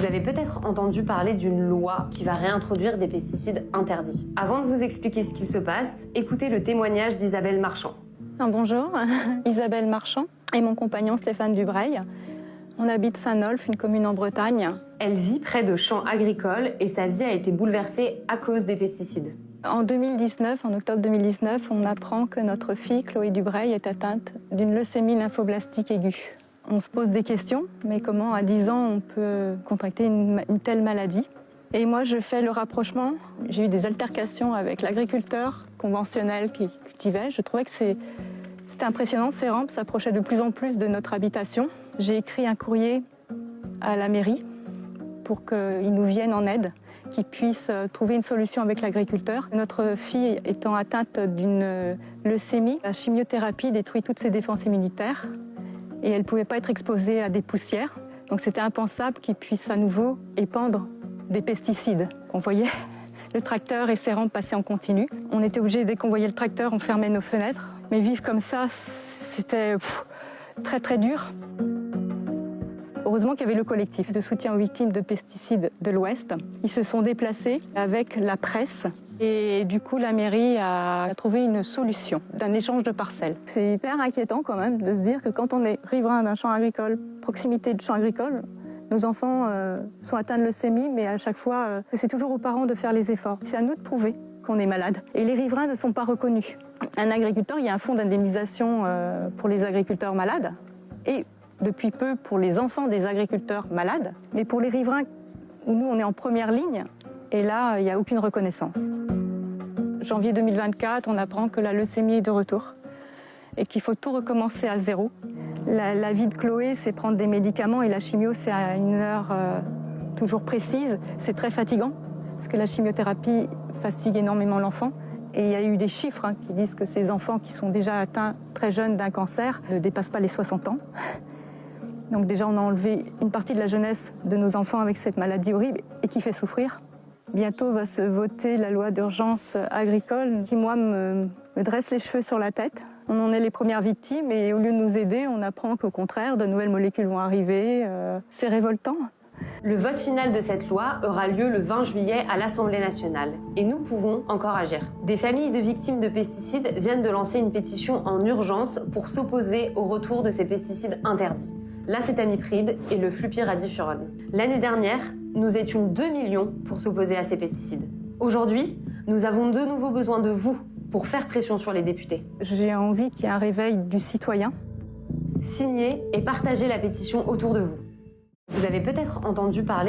Vous avez peut-être entendu parler d'une loi qui va réintroduire des pesticides interdits. Avant de vous expliquer ce qu'il se passe, écoutez le témoignage d'Isabelle Marchand. Bonjour, Isabelle Marchand et mon compagnon Stéphane Dubreuil. On habite Saint-Nolff, une commune en Bretagne. Elle vit près de champs agricoles et sa vie a été bouleversée à cause des pesticides. En 2019, en octobre 2019, on apprend que notre fille Chloé Dubreuil est atteinte d'une leucémie lymphoblastique aiguë. On se pose des questions, mais comment à 10 ans on peut contracter une telle maladie? Et moi je fais le rapprochement. J'ai eu des altercations avec l'agriculteur conventionnel qui cultivait. Je trouvais que c'était impressionnant, ces rampes s'approchaient de plus en plus de notre habitation. J'ai écrit un courrier à la mairie pour qu'ils nous viennent en aide, qu'ils puissent trouver une solution avec l'agriculteur. Notre fille étant atteinte d'une leucémie, la chimiothérapie détruit toutes ses défenses immunitaires et elle ne pouvait pas être exposée à des poussières. Donc c'était impensable qu'ils puissent à nouveau épandre des pesticides. On voyait le tracteur et ses rampes passer en continu. On était obligés, dès qu'on voyait le tracteur, on fermait nos fenêtres. Mais vivre comme ça, c'était très très dur. Heureusement qu'il y avait le collectif de soutien aux victimes de pesticides de l'Ouest. Ils se sont déplacés avec la presse et du coup la mairie a trouvé une solution d'un échange de parcelles. C'est hyper inquiétant quand même de se dire que quand on est riverain d'un champ agricole, proximité de champ agricole, nos enfants sont atteints de leucémie, mais à chaque fois, c'est toujours aux parents de faire les efforts. C'est à nous de prouver qu'on est malade. Et les riverains ne sont pas reconnus. Un agriculteur, il y a un fonds d'indemnisation pour les agriculteurs malades et depuis peu pour les enfants des agriculteurs malades. Mais pour les riverains, où nous, on est en première ligne, et là, il n'y a aucune reconnaissance. Janvier 2024, on apprend que la leucémie est de retour et qu'il faut tout recommencer à zéro. La vie de Chloé, c'est prendre des médicaments et la chimio, c'est à une heure toujours précise. C'est très fatigant parce que la chimiothérapie fatigue énormément l'enfant. Et il y a eu des chiffres qui disent que ces enfants qui sont déjà atteints très jeunes d'un cancer ne dépassent pas les 60 ans. Donc déjà, on a enlevé une partie de la jeunesse de nos enfants avec cette maladie horrible et qui fait souffrir. Bientôt va se voter la loi d'urgence agricole qui, moi, me dresse les cheveux sur la tête. On en est les premières victimes et au lieu de nous aider, on apprend qu'au contraire, de nouvelles molécules vont arriver. C'est révoltant. Le vote final de cette loi aura lieu le 20 juillet à l'Assemblée nationale. Et nous pouvons encore agir. Des familles de victimes de pesticides viennent de lancer une pétition en urgence pour s'opposer au retour de ces pesticides interdits. L'acétamipride et le flupyradifurone. L'année dernière, nous étions 2 millions pour s'opposer à ces pesticides. Aujourd'hui, nous avons de nouveau besoin de vous pour faire pression sur les députés. J'ai envie qu'il y ait un réveil du citoyen. Signez et partagez la pétition autour de vous. Vous avez peut-être entendu parler